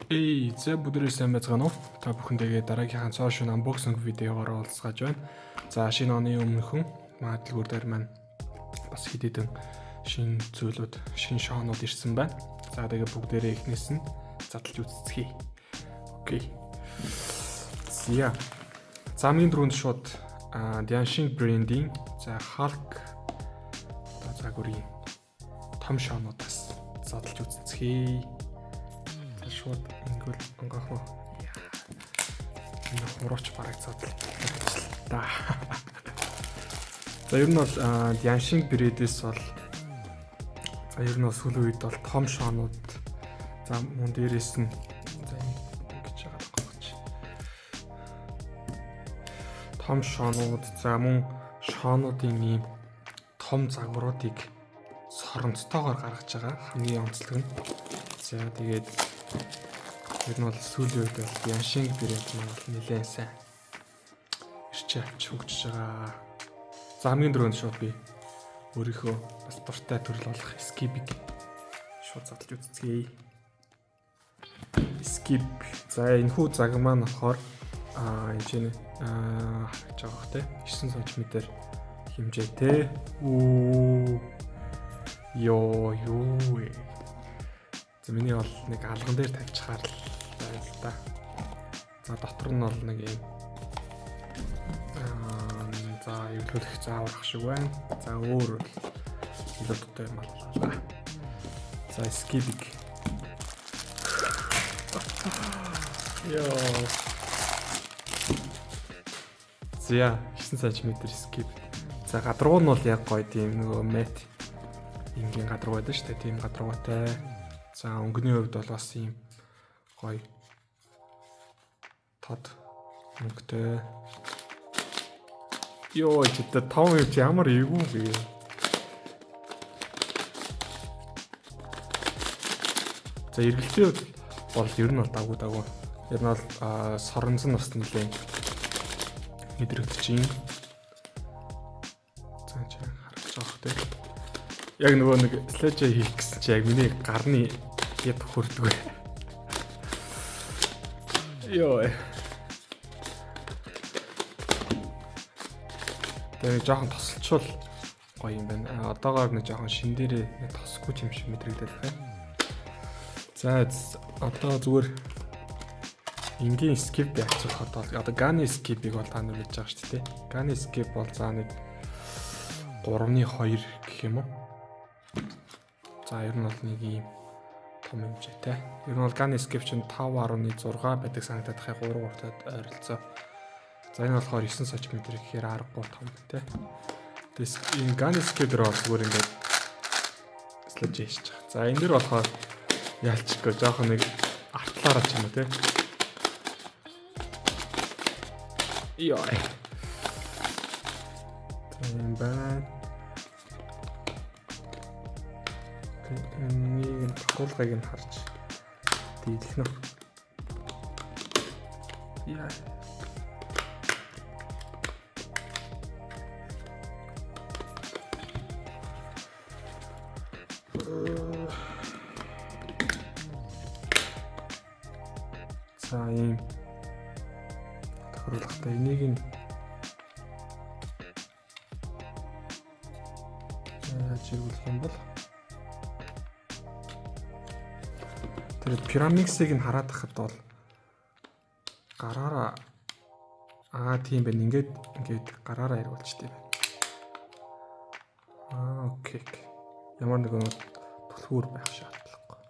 За бүгдээ сайн байцгаана уу? Та бүхэндээ дараагийнхаа цоо шин unboxing видеогоор уулзгаж байна. За шинэ оны өмнөхөн магадaltaй дээр маань бас хэд хэдэн шинэ зүйлүүд, шинэ шоунууд ирсэн байна. За тэгээ бүгдээрээ эхнээс нь задлж үзцгээе. Окей. За замын дөрөнд шууд Dancing брендийн за Hulk загварын том шоунуудаас задлж үзцгээе. Шууд ингүүл онгоох уу. Энэ хурууч бараг задлаа. За ер нь бол Dancing брэдээс бол за ер нь сүүлийн үед бол том шоунууд за мөн дээрээс нь за ингэж байгаа гоч. Том шоунууд за мөн шоунуудын ийм том загваруудыг соронцтойгоор гаргаж байгаа хамгийн онцлог нь. За тэгээд ер нь бол сүүлийн үед бол Dancing брэд маань бол нэлээд сайн ирч авч хөгжиж байгаа. За хамгийн дөрөнд шууд би өөрийнхөө бас дуртай төрөл болох Skip-ийг шууд задлж үзцгээе. Skip. За энэ хүү цаг маань болохоор хэмжээний харагдаж байгаа бох те 9 см хэмжээтэй. Ёо. За миний бол нэг алган дээр тавьчихаар л байна л да. За дотор нь бол нэг юм за эвлүүлэх зааварх шиг байна. За өөр илүү дутаа юм боллоо. За Skip-ийг. Ёо. За 9 см Skip. За гадаргуу нь бол яг гоё тийм нөгөө мат ингийн гадаргуу байдаг шүү дээ. Тийм гадаргуутай. За өнгөний хувьд бол бас ийм гоё тод өнгөтэй. Ёо ч том юм чи ямар эвгүй бэ? За эргэлтийн бол ер нь бол дагуу. Ер нь бол соронзон бас нэлээд мэдрэгдэж байна. За чи харагдаж байгаа хөтэй. Яг нөгөө нэг слэжэ хийх гэсэн чи яг миний гарны яд хүрдэг. Ёо. Тэгээ жоохон тосолчвол гоё юм байна. Одоогоор нэг жоохон шин дээрээ тосгүй юм шиг мэдрэгдэл байна. За одоо зүгээр энгийн Skip яцчих одоо Gun Skip-ийг бол та нар мэдж байгаа шүү дээ. Gun Skip бол за нэг 3.2 гэх юм уу? За ер нь бол нэг ийм том хэмжээтэй. Ер нь бол Gun Skip чинь 5.6 байдаг санагдаад хай 3-3-тад ойролцоо. За энэ болохоор 9 см гэхээр аргагүй том тий. Тэс энэ Gun Skip дээр бол зүгээр ингээд слэж хийж байгаа. За энэ дэр болохоор яалчгүй жоохон нэг артлаараа ч юм уу тий. Яа. Тийм байна. Нэг хуулгыг нь харж дийлэх нь. Яа. За ийм тохируулгатай энийг нь яаж хэрэглэх юм бол тэгээд Pyramix-ыг нь хараад тахад бол гараараа тийм байна. Ингээд гараараа хэрэгүүлчихдээ байна. Окей. Ямар нэгэн түлхүүр байх шаардлагагүй.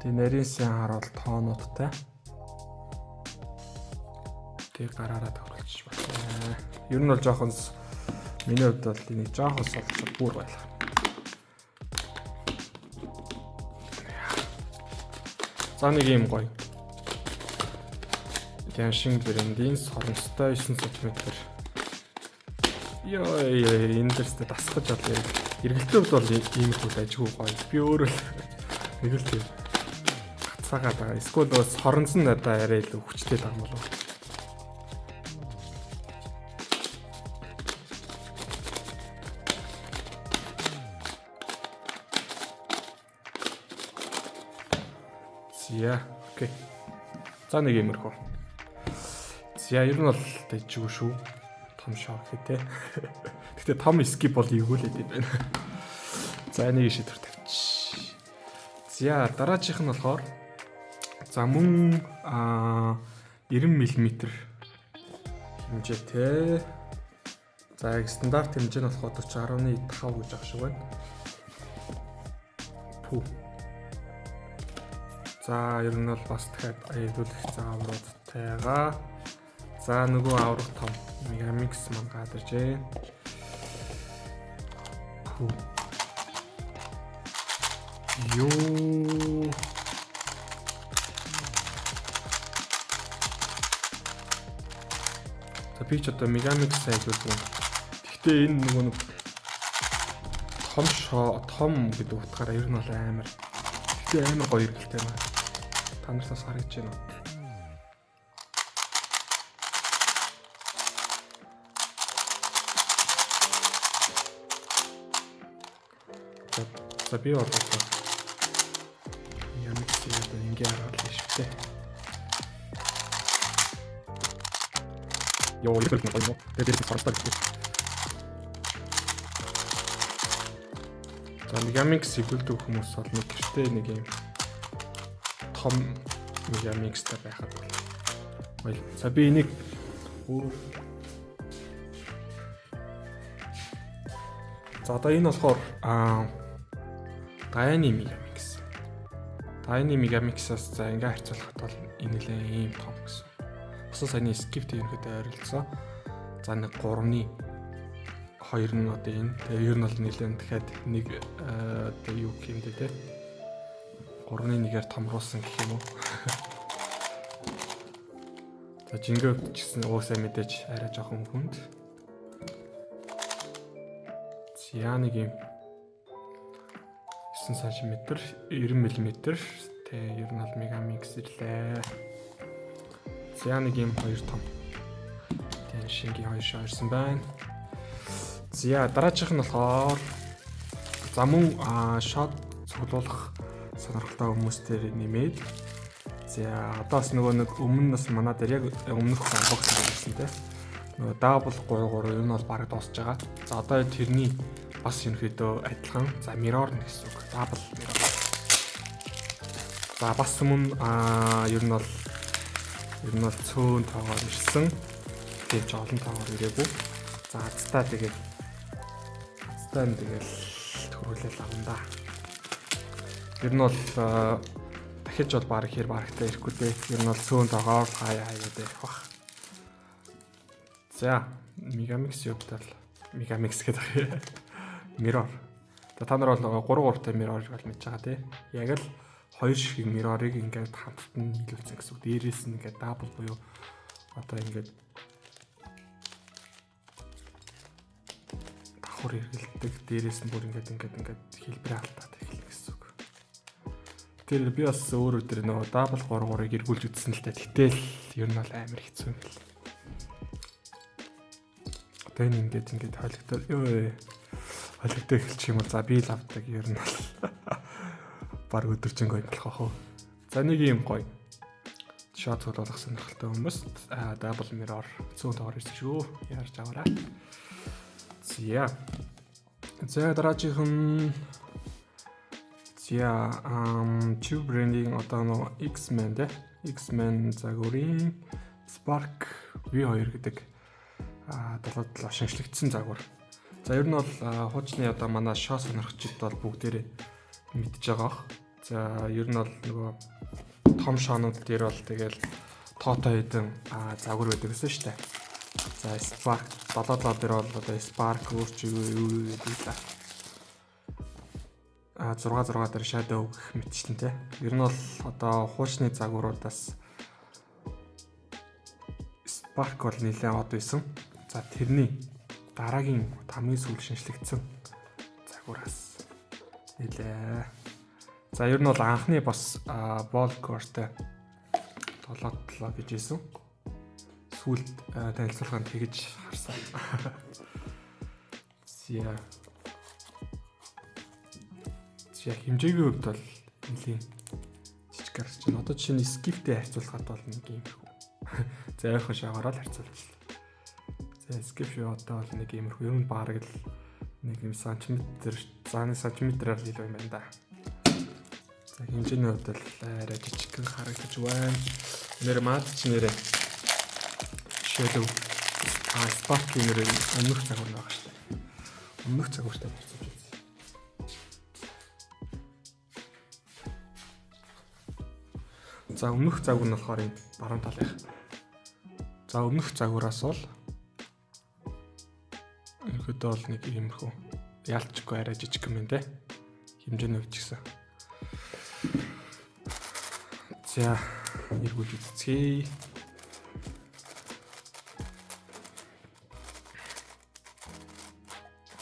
Тэгээ нарийн сайн харуул тоонуудтай. Тэгээ гараараа тохиолж байна. Ер нь бол жоохон миний хувьд бол энийг жоохон солилцох бүр байлаа. За нэг юм гоё. Dancing брендийн соронцтой 9 см. Ёо энэ дэстэй дасгаж бол эргэлтийн хувьд бол ийм их ажгүй гоё. Би өөрөө л нэг л тийм гацаагаад байгаа. Эсвэл соронзон надаа арай илүү хүчтэй байгаа юм болов. За окей. За нэг юмрхүү. За ер нь бол дэжгүй шүү. Том шок гэдэг. Гэхдээ том скип бол эвгүүлээд байна. За нэг шийдвэр тавьчих. За дараагийнх нь болохоор за мөн 90 мм хэмжээтэй. За яг стандарт хэмжээ нь болохоор 40.5 гэж ах шиг байна. Пүү. За ер нь бол бас дахиад аюулгүйх заавруудтайгаа. За нөгөө аврах том Megamix маань гадаржээ. Пүү. Ёо. За би ч одоо Megamix сайжруулсан. Гэхдээ энэ нөгөө нэг том гэдэг утгаараа ер нь бол амар. Гэхдээ амар гоё эргэлтэй байна. Та нараас харагдаж байна уу? За би бол Megamix-ийг ингээ хараад л шүү дээ. Йоо, их л гоё. Тэгээд сонсдог. За Megamix игүүлдэг хүмүүс бол нэг гэртээ нэг юм том Megamix-тай байхад бол. За би энийг за одоо энэ болохоор Tiny Megamix. Tiny Megamix-аас за ингээ харьцуулахад бол энэ л ийм том гэсэн. Босоо саяны skip ерөнхийдөө ойролцоо. За нэг 3-ны 2 нь одоо энэ. Тэгээ ер нь бол нэлээд дахиад нэг одоо юу гэмдэ те. 3-ны 1-ээр томруулсан гэх юм уу. За жингээ гэсэн уусаа мэдээж арай жоохон хүнд. За нэг юм 9 см 90 мм тэ ер нь бол Megamix ирлээ. За нэг юм 2 том. Тэн шингийн 2 шаарсан байна. За дараагийнх нь болохоор за мөн шот цуглуулах сонирхолтой хүмүүстээр нэмээд за одоос нөгөө нэг өмнө нас манай дээр яг өмнөх бокс хийсэн те. Нөгөө double 3 энэ бол бараг дуусж байгаа. За одоо тэрний бас ерөнхийдөө адилхан. За mirror гэсэн үг. Double mirror. За бас мөн ер нь бол цөөн тоогоор ирсэн. Тэгээд олон тоогоор ирээгүй. За цаа тэгээд төрүүлэл авна да. Ер нь бол дахиж бол баг хэр барагтай ирэхгүй дээ. Ер нь бол цөөн тоогоор хаяа гэдэг бах. За Megamix юутай Megamix гэдэг mirror. Та нар бол 3-3-тай mirror-ыг бол мэдж байгаа тий. Яг л хоёр ширхэг mirror-ыг ингээд хамтд нь нийлүүлсэн гэсэн үг. Дээрээс нь ингээд double буюу одоо ингээд давхар эргэлдэг. Дээрээс нь бүр ингээд хэлбэрээ алдаад эхэлнэ гэсэн үг. Тэр би бас өөрөө тэр нөгөө double 3-3-ыг эргүүлж үзсэн л дээ. Гэтэл ер нь бол амар хэцүү юм бэл. Одоо энэ ингээд холигдоо эхэлчих юм бол за би л авдаг ер нь баг өдөржингөө юм болох аа. За нэг юм гоё. Шот цуглуулах сонирхолтой хүмүүс double mirror 100 тоор ирсэн шүү. Яарч аваарай. За дараагийнх нь Tube branding одоо нөө X-Men те. X-Men загварын Spark V2 гэдэг 77 шинжлэгдсэн загвар. За ер нь бол хуучны одоо манай шоо сонирхчид бол бүгдээрээ мэдж байгаа. За ер нь бол нөгөө том шоонууд дээр бол тэгэл тоотой хэдэн загвар байдаг гэсэн шүү дээ. За Spark 77 дээр бол одоо Spark өөрч юу гэдэг л 6 дээр Shadow гэх мэтчлэн те. Ер нь бол одоо хуучны загваруудаас Spark бол нэлээд од байсан. За тэрний дараагийн хамгийн сүүл шинжлэгдсэн загвараас нэлээ. За ер нь бол анхны бас Volcore-тэй 77 гэж хэлсэн. Сүүлд танилцуулганд тэгж харсан. За хэмжээгийн хувьд бол нэлийн жижиг гарч чинь. Одоо жишээ нь skip-тэй харьцуулахад бол нэг юм хөө. За ойрхон шаваараа л харьцуулчихлаа. За skip шоутай бол нэг юм хөө. Ер нь бараг л нэг юм сантиметр, зааны сантиметраар л илүү юм байна да. За хэмжээний хувьд л арай жижигхэн харагдаж байна. Нэр маад ч нэрээ shadow spark нэрээ өмнөх цагур байгаа шүү дээ. Өмнөх цагууртай болсон юм. За өмнөх загвар нь болохоор энэ баруун талынх. За өмнөх загвараас бол ерөөдөө бол нэг иймэрхүү ялчгүй арай жижиг юм байна те. Хэмжээний хувьд ч гэсэн. За эргүүл үзье.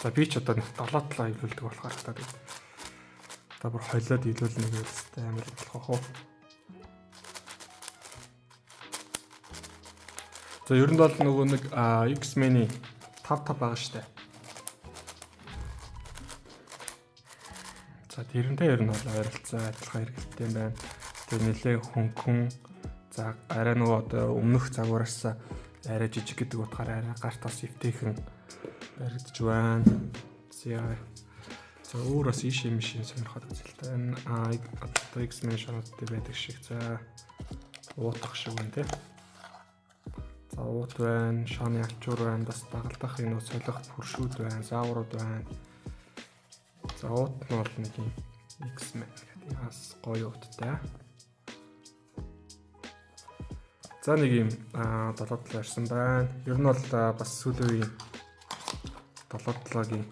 За би ч одоо нэг 7-7 илүүлдэг болохоор та бүр хойлоод илүүлнэ гэж амар болох уу. За ер нь бол нөгөө нэг X-Men-ийн 5 байгаа штэ. За тэрнтэй ер нь бол ойролцоо адилхан хэрэгтэй юм байна. Тэр нэлээ хөнгөн. За арай нөгөө одоо өмнөх загвараас арай жижиг гэдэг утгаараа арай гарт бас эвтэйхэн баригдаж байна. За өөр бас ийш юм шин сонирхоод үзэлтэй. Одоо X-Men шануудтай байдаг шиг. За уутах шиг байна те. За уут байна, шааны алчуур байна, бас дагалдах энэ солих хөршүүд байна, зааврууд байна. За уут нь бол нэг юм X-Men гэдэг яас гоё ууттай. За нэг юм 7-7 ирсэн байна. Ер нь бол бас сүүлийн 7-7-гийн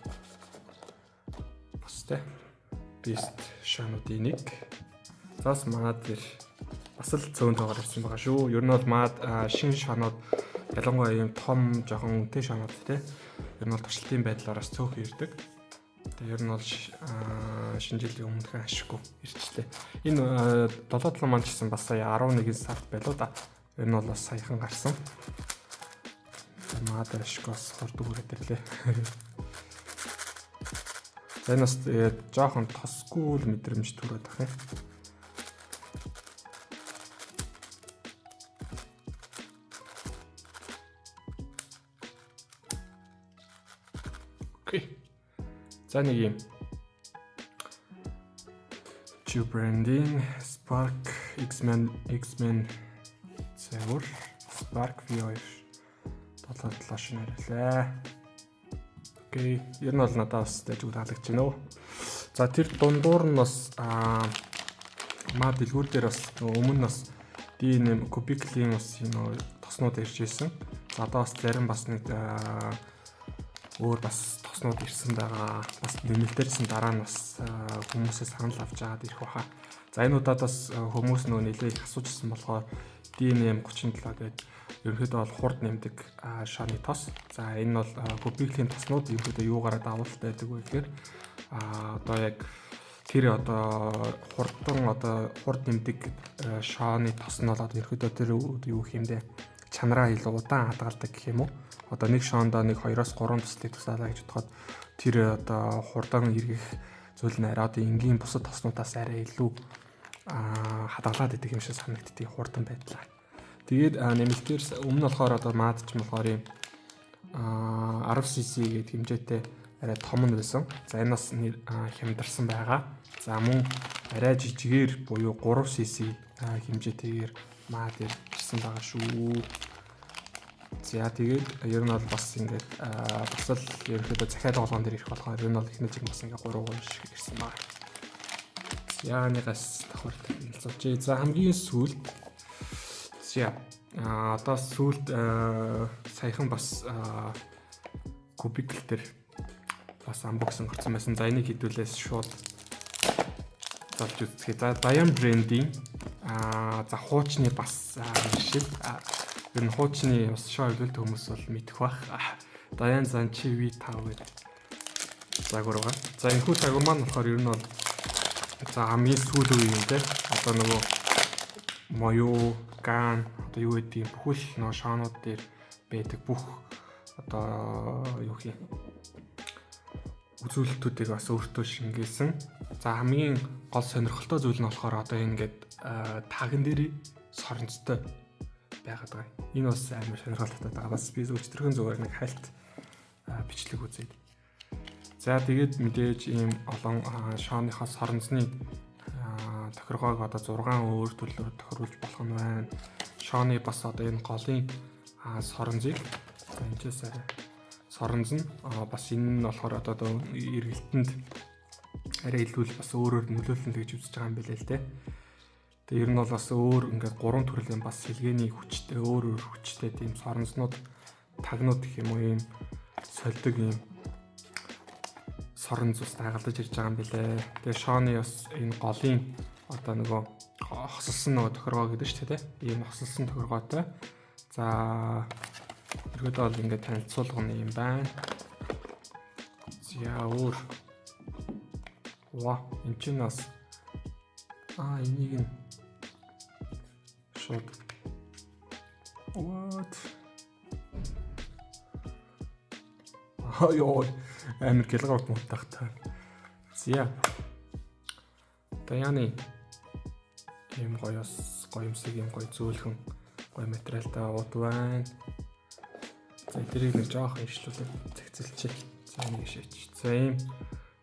бас тэ Beast шаануудын нэг. Зас маад бас л цөөн тоогоор ирсэн байгаа шүү. Ер нь бол маад шин шаанууд ялангуяа юм том жоохон үнэтэй шаанууд те. Ер нь бол туршилтын байдлаараас цөөхөн ирдэг. Тэгээ ер нь бол шинэ жилийн өмнөхөн ашиггүй ирчлээ. Энэ 7-7 маань ч гэсэн бас сая 11 сард байлоо да. Ер нь бол бас саяхан гарсан. Маад ашигоос хордог үрээд ирлээ. За энэ бас жоохон тосгүй л мэдрэмж төрөөд байгаа юм. За нэг юм branding Spark X-Men загвар Spark V2 7-7 шинээрэлээ. Окей, ер нь бол надад бас зүгээр таалагдж байна уу. За тэр дундуур нь бас маа дэлгүүр дээр бас өмнө бас D8 Cubicle-ийн бас энэ тоснууд ирж ирсэн. За одоо бас зарим бас нэг өөр бас тоснууд ирсэн байгаа. Бас нэмэлтээрсэн дараа нь бас хүмүүсээс санал авч аваад ирэх баха. За энэ удаад бас хүмүүс нөө нэлээд их асуужсэн болохоор D8 37 гэдэг ерөнхийдөө бол хурд нэмдэг шааны тос. За энэ бол Cubicle-ийн тоснууд ерөнхийдөө юугаараа давуулт байдаг вэ гэхээр одоо яг тэр одоо хурд нэмдэг шааны тос нь бол ерөнхийдөө тэр юу хэмдэ чанараа илүү удаан хадгалдаг гэх юм уу. Одоо нэг шоондоо нэг 2-3 туслыг тусаалаа гэж бодоход тэр одоо хурдан эргэх зүйл нь арай одоо энгийн бусад тоснуудаас арай илүү хадгалаад идэг юм шиг санагддаг хурдан байдлаа. Тэгээд нэмэлтээр өмнө болохоор одоо маад ч болохоор юм 10cc гэдэг хэмжээтэй арай том нь байсан. За энэ бас хямдарсан байгаа. За мөн арай жижигээр буюу 3cc хэмжээтэйгээр маад ирсэн байгаа шүү. За тэгээд ер нь бол бас ингээд бас л ерөнхийдөө захиад болгоон дээр ирэх болохоор ер нь бол ихний жиг бас ингээд 3 шиг ирсэн байна. Яанигаас давхар хэлцүүлж. За хамгийн сүүлд одоо сүүлд саяхан бас Cubicle дээр бас unboxing гарсан байсан. За энийг хэдүүлээс шууд залж үзье. За Diamond brand-ийн за хуучны бас шиг ер нь хуучны бас шоу хөлөлт хүмүүс бол мэдэх бах. Diamond Zanchi V5 гэдэг загвар байгаа. За энэ хүү загвар маань болохоор ер нь бол за хамгийн сүүлийн үеийн те одоо нөгөө моё ган одоо юу гэдэг юм бүхэл нөгөө шоонууд дээр байдаг бүх одоо юу хий үзүүлэлтүүдийг бас өөртөө шингээсэн За хамгийн гол сонирхолтой зүйл нь болохоор одоо ингээд таган дээр соронцтой байгаад байгаа. Энэ бас амар сонирхолтой байгаа. Бас би өчтөрхөн зүгээр нэг хальт бичлэг үзээд. За тэгээд мэдээж ийм олон шооныхоо соронзны тохиргоог одоо 6 өөр төрлөөр тохируулж болох нь байна. Шооны бас одоо энэ голын соронзыг за энэчээс соронз нь бас энэ нь болохоор одоо эргэлтэнд арай илүү бас өөрөөр нөлөөлнө гэж үзэж байгаа юм билээ л дээ. Тэгээ ер нь бол бас өөр ингээд 3 төрлийн бас сэлгээний хүчтэй өөр хүчтэй тийм соронзнууд тагнууд гэх юм уу ийм сольдог ийм соронз ус дагалдаж ирж байгаа юм билээ. Тэгээ шооны бас энэ голын одоо нөгөө хосолсон нөгөө тохиргоо гэдэг шүү дээ. Ийм хосолсон тохиргоотой. За ерөөдөө бол ингээд танилцуулгын юм байна. За өөр энэ чинь бас энийг нь шууд what ёо амар гэлгавт мутахтай. За Даяны ийм гоё юмсыг ийм гоё зөөлхөн гоё материалтай ууд байна. За тэрийг нэг жоохон ижлүүлээд зэгцэлчих. За нэг шийдчих. За ийм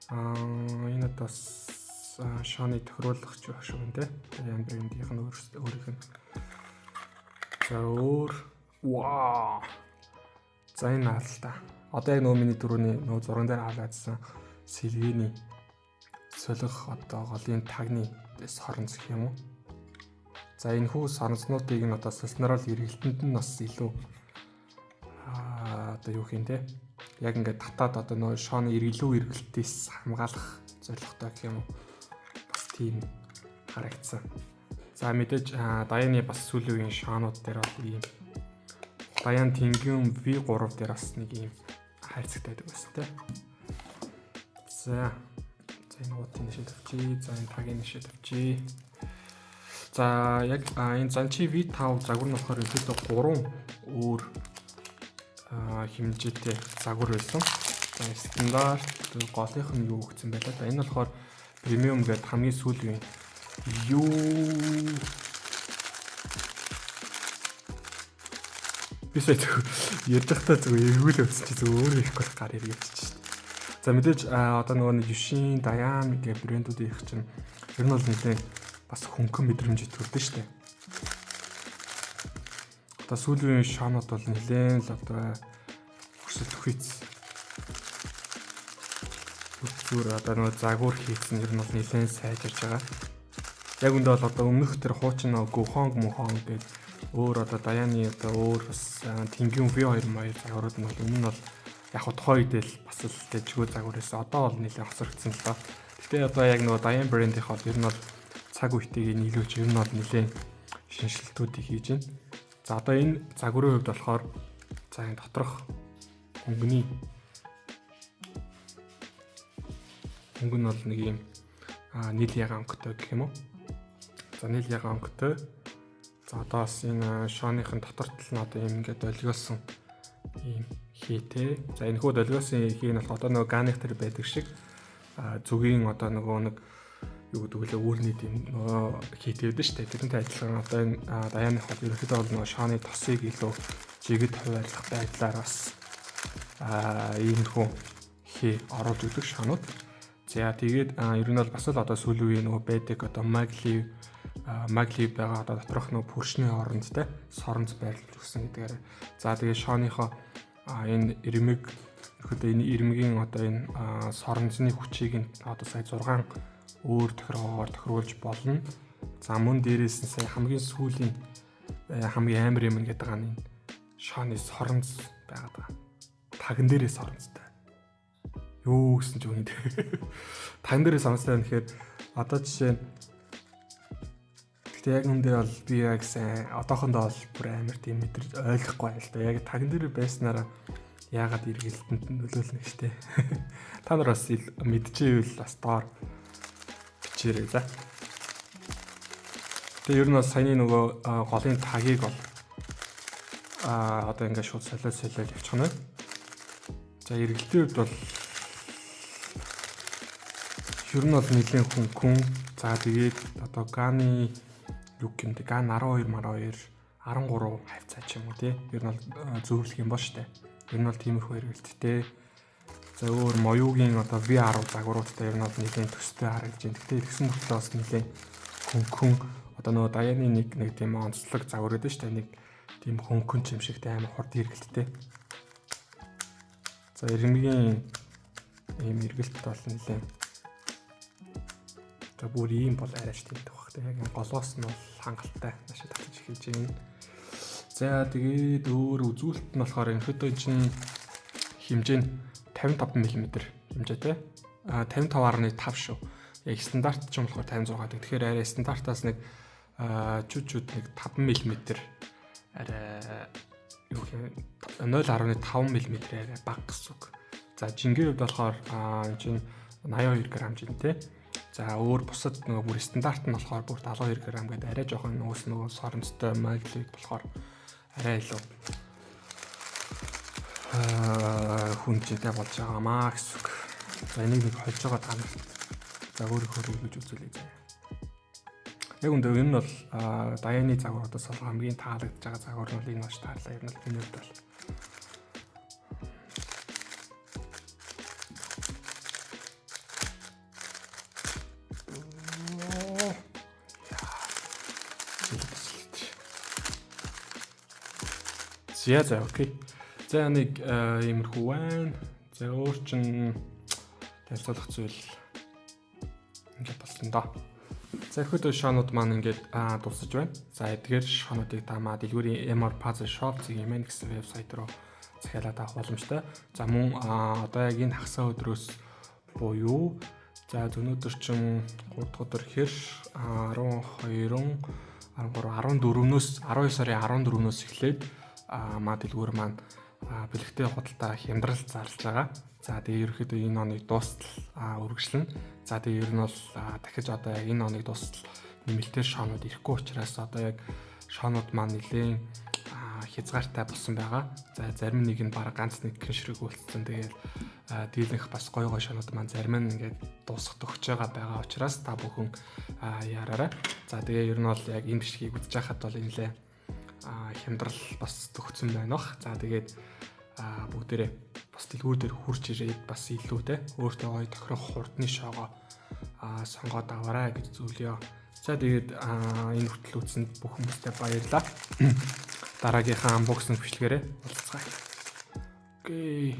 энэ бас шооны тохируулах ч байх шүү нэ. Ямар брендийнх нь өөрийнх нь. За өөр за энэ хаалта. Одоо яг нөгөө миний дөрөвний нөгөө зурган дээр хаалгаадсан сэлгээний солих одоо голын тагны соронз гэх юм уу. За энэ хүү соронзнуудыг нь одоо солснорол эргэлтэнд нь бас илүү одоо юу юм те. Яг ингээд татаад одоо нөгөө шооны эргэлүү эргэлтээс хамгаалах зорилготой гэх юм уу. Бас тийм харагдсан. За мэдээж Даяны бас сүүлийн үеийн шоонууд дээр бол ийм Даян Тэнгиум V3 дээр бас нэг ийм хайрцагтай байдаг байсан те. За энэ утын нэшээ тавьчих. За энэ тагийн нэшээ тавьчих. За яг энэ Занчи V5 загвар нь болохоор ерөөдөө 3 өөр хэмжээтэй загвар байсан. За стандарт голынх нь юу өгсөн байлаа. Энэ болохоор премиум гэдэг хамгийн сүүлийн юу бисээ ядахтаа зүгээр эргүүл өгсөн чи зүгээр өөрөө ихгүй гар иргэвч чинь. За мэдээж одоо нөгөө Юшин, Даян гэх брэндүүд их чинь ер нь бол нэлээд бас хөнгөн мэдрэмж төрдөн штэ. Одоо сүүлийн шоонууд бол нэлээд л одоо өсөлт хүйц. Зүгээр одоо нөгөө загвар хийсэн ер нь бол нэлээд сайжирж байгаа. Яг үндэ бол одоо өмнөх тэр хуучин нөгөө Гухонг гэдэг өөр одоо Даяны одоо өөр бас Тэнгиум V2 загварууд нь бол өмнө нь бол яг тухайн үед л бас л дэжгүү загвар байсан. Одоо бол нэлээд хосрогдсон л доо. Гэтэ одоо яг нөгөө Даян брэндийнх бол ер нь бол цаг үетэйг нийлүүлж ер нь бол нэлээд шинжилтүүдийг хийж байна. За одоо энэ загварын хувьд болохоор за энэ доторх хөнгөн нь бол нэг юм нийл ягаан өнгөтэй гэх юм уу. За нийл ягаан өнгөтэй. За одоо бас энэ шооныхын дотор тал нь одоо юм ингээд олгиолсон ийм хийтэй. За энэ хүүд олгиолсон хий нь болохоор одоо нөгөө ганых төр байдаг шиг зүгийн одоо нөгөө нэг юу гэдэг вэ өөрний тийм нөгөө хийтэй байдаг шүү дээ. Тэрнтэй адилхан одоо энэ Даяных бол ерөнхийдөө бол нөгөө шооны тосыг илүү жигэд хуваарлах байдлаар бас иймэрхүү хий оруулж өгдөг шоонууд. За тэгээд ер нь бол бас л одоо сүүлийн үеийн нөгөө байдаг одоо Maglev байгаа одоо доторх нөгөө пүршний оронд те соронз байрлуулж өгсөн гэдгээр. За тэгээд шооныхоо энэ ирмэг ерөөдөө энэ ирмэгийн одоо энэ соронзны хүчийг нь одоо сая 6 өөр тохиргоогоор тохируулж болно. За мөн дээрээс нь сая хамгийн сүүлийн хамгийн амар юм гэдэг нь энэ шооны соронз байгаад байгаа. Таган дээрээ соронзтай. Юу гэсэн ч үгүй. Таган дээрээ соронзтай гэхээр одоо жишээ нь яг энэ дээр бол би яг сайн одоохондоо бол бүр амар тийм мэдэрч ойлгохгүй байл та. Яг таган дээр байснараа яагаад эргэлтэнд нөлөөлнө гэжтэй. Та нар бас мэдчихэвэл бас доор бичээрэй за. Тэгээ ер нь бас саяны нөгөө голын тагийг бол одоо ингээд шууд солиод явчих нь. За эргэлтийн үед бол ер нь бол нэлийн хүн. За тэгээд одоо Ганы юу гэмтэй Ган 12 13 хавцаа ч юм уу тий. Ер нь бол зөвлөх юм ба штэ. Ер нь бол тиймэрхүү хэрэгэлттэй. За өөр Моюгийн одоо V10 загваруудтай ер нь бол нэлийн төстэй харагдаж байна. Гэхдээ тэгсэн мөртлөө бас нэлийн хөнгөн одоо нөгөө Даяны нэг тийм онцлог загвар гэдэг штэ. Нэг тийм хөнгөн ч юм шигтэй амар хурд хэрэгэлттэй. За ирмэгийн ийм эргэлт бол нэлийн одоо бүр ийм бол арайч тийм байх тийм яг голоос нь бол хангалттай нашид татаж эхэлж байна. За тэгээд өөр үзүүлэлт нь болохоор ерөнхийдөө чинь хэмжээ нь 55 мм хэмжээтэй. 55.5 шүү. Яг стандарт ч юм болохоор 56 гэдэг. Тэгэхээр арай стандартаас нэг чүд нэг 5 мм арай юу гэх 0.5 мм арай бага гэсэн үг. За жингийн хувьд болохоор энэ чинь 82 г жин тий. За өөр бусад нөгөө бүр стандарт нь болохоор бүр 72 г гэдэг арай жоохон нөгөө соромжтой модель болохоор арай илүү хүнжтэй болж байгаамаа гэсэн үг. За энийг нэг холж байгаа та нарт за өөрөөр гэж үзүүлээ заяа. Яг үндэ энэ нь бол Даяны загваруудаас хамгийн таалагдж байгаа загвар нь энэ маш таалаа. Ер нь энэ үед бол за окей. За нэг иймэрхүү байна. За өөр чин танилцуулах зүйл ингээд болсон доо. За ихэд шоонууд маань ингээд дуусаж байна. За эдгээр шоонуудыг та дэлгүүрийн MR Puzzle Shop гэмээр гэсэн вебсайт руу захиалаад авах боломжтой. За мөн одоо яг энэ хагасаа өдрөөс буюу за өнөөдөр чин 3 дахь өдөр хэр 12 14-өөс 12 сарын 14-өөс эхлээд дэлгүүр маань бэлэгтэй худалдаа хямдрал зарлж байгаа. За тэгээ ерөөхдөө энэ оныг дуустал үргэлжлэнэ. За тэгээ ер нь бол дахиж одоо яг энэ оныг дуустал нэмэлтээр шоонууд ирэхгүй учраас одоо яг шоонууд маань нэлээд хязгаартай болсон байгаа. За зарим нэг нь баг ганц нэг гişрэг үлдсэн. Тэгээд дийлэнх бас гой шоонууд маань зарим нь ингээд дуусах төгсөж байгаа учраас та бүхэн яраарай. За тэгээ ер нь бол яг энэ бишгийг үзэж байхад бол нэлээд хямдрал бас төгссөн байна бах. За тэгээд бүгдээрээ бас дэлгүүр дээр хурж ирээд бас илүү те өөртөө гоё тохирох хурдны шоогоо сонгоод аваарай гэж зүйлээ. За тэгээд энэ хүртэл үзсэнд бүх хүмүүстээ баярлалаа. Дараагийнхаа unboxing бичлэгээрээ уулзцгаая. Окей.